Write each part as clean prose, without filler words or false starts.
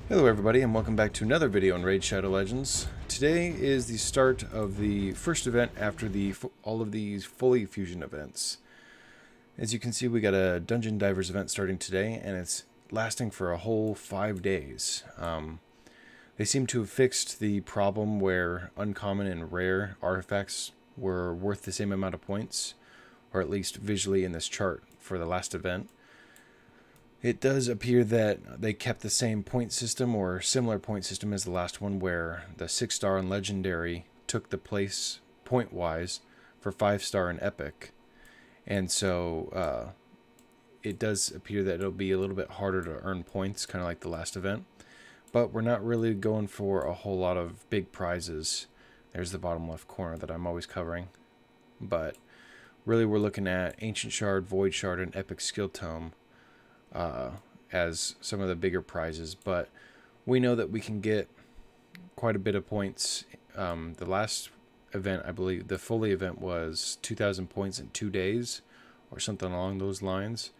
Hello everybody and welcome back to another video on Raid Shadow Legends. Today is the start of the first event after all of these Foli fusion events. As you can see, we got a Dungeon Divers event starting today and it's lasting for a whole 5 days. They seem to have fixed the problem where uncommon and rare artifacts were worth the same amount of points, or at least visually in this chart for the last event. It does appear that they kept the same point system or similar point system as the last one, where the 6-star and legendary took the place point-wise for 5-star and epic. And so it does appear that it'll be a little bit harder to earn points, kind of like the last event. But we're not really going for a whole lot of big prizes. There's the bottom left corner that I'm always covering. But really we're looking at Ancient Shard, Void Shard, and Epic Skill Tome as some of the bigger prizes, but we know that we can get quite a bit of points. The last event, I believe the Foli event, was 2,000 points in 2 days or something along those lines,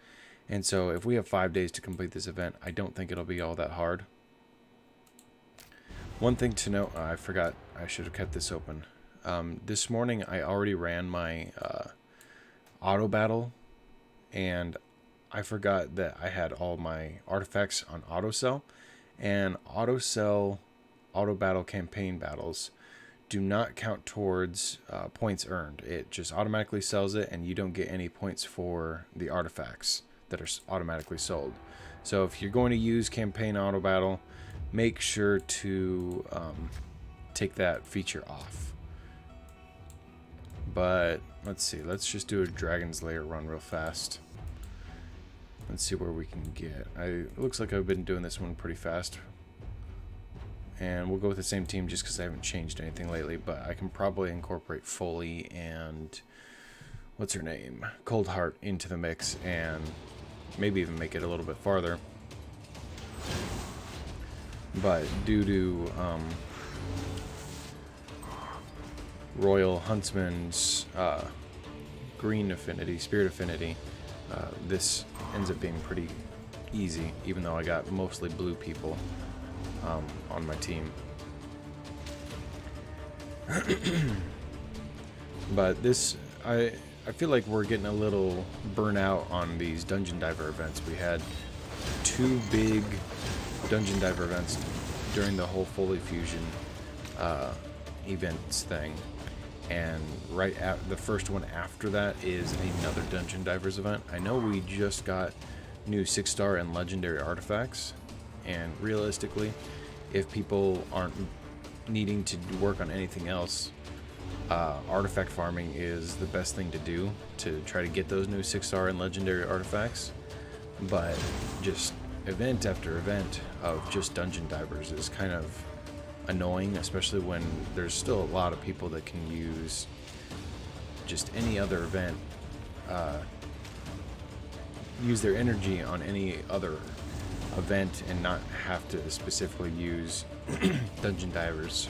and so if we have 5 days to complete this event, I don't think it'll be all that hard. One thing to note, I forgot, I should have kept this open. This morning I already ran my auto battle, and I forgot that I had all my artifacts on auto sell, and auto sell auto battle campaign battles do not count towards points earned. It just automatically sells it, and you don't get any points for the artifacts that are automatically sold. So if you're going to use campaign auto battle, make sure to take that feature off. But let's see, let's just do a Dragon's Lair run real fast. Let's see where we can get. It looks like I've been doing this one pretty fast. And we'll go with the same team just because I haven't changed anything lately. But I can probably incorporate Foli and what's her name? Coldheart into the mix and maybe even make it a little bit farther. But due to Royal Huntsman's green affinity, spirit affinity, this ends up being pretty easy, even though I got mostly blue people on my team. But this, I feel like we're getting a little burnout on these Dungeon Diver events. We had 2 big Dungeon Diver events during the whole Foli Fusion events thing. And right at the first one after that is another Dungeon Divers event. I know we just got new 6-star and legendary artifacts, and realistically, if people aren't needing to work on anything else, artifact farming is the best thing to do to try to get those new 6-star and legendary artifacts. But just event after event of just Dungeon Divers is kind of annoying, especially when there's still a lot of people that can use just any other event, use their energy on any other event and not have to specifically use Dungeon Divers.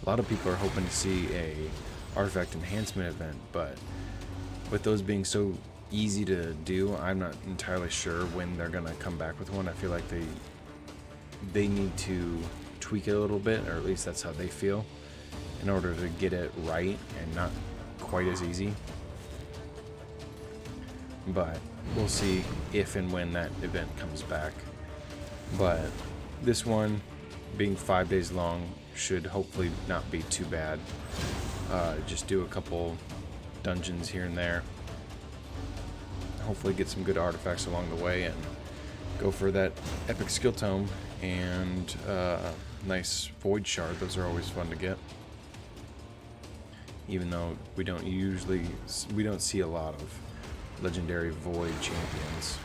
A lot of people are hoping to see a artifact enhancement event, but with those being so easy to do, I'm not entirely sure when they're gonna come back with one. I feel like they need to tweak it a little bit, or at least that's how they feel, in order to get it right and not quite as easy. But we'll see if and when that event comes back. But this one, being 5 days long, should hopefully not be too bad. Just do a couple dungeons here and there, hopefully get some good artifacts along the way, and go for that epic skill tome and nice void shard. Those are always fun to get, even though we don't see a lot of legendary void champions.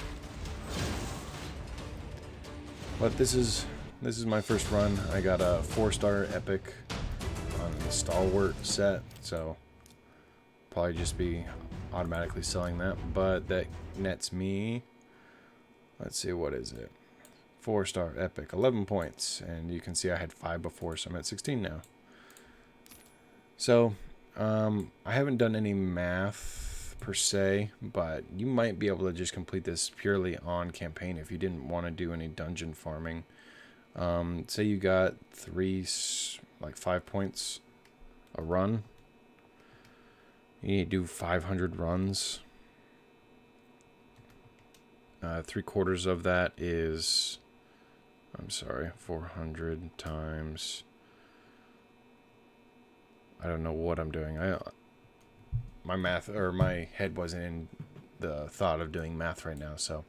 But this is my first run. I got a 4-star epic on the stalwart set, so probably just be automatically selling that, but that nets me, let's see, what is it, 4-star epic, 11 points, and you can see I had 5 before, so I'm at 16 now. So I haven't done any math math per se, but you might be able to just complete this purely on campaign if you didn't want to do any dungeon farming. Say you got 5 points a run. You need to do 500 runs. 3/4 of that is, 400 times, I don't know what I'm doing. My math, or my head wasn't in the thought of doing math right now. So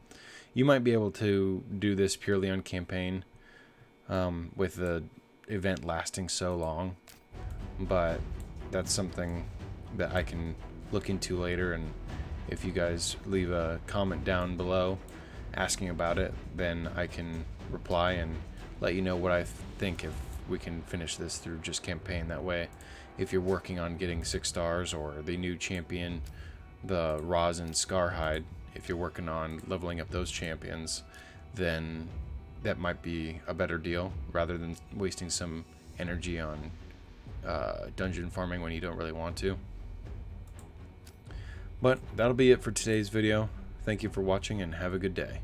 you might be able to do this purely on campaign, with the event lasting so long, but that's something that I can look into later. And if you guys leave a comment down below asking about it, then I can reply and let you know what I think, if we can finish this through just campaign. That way, if you're working on getting 6 stars or the new champion, the Rosin Scarhide, if you're working on leveling up those champions, then that might be a better deal rather than wasting some energy on dungeon farming when you don't really want to. But that'll be it for today's video. Thank you for watching and have a good day.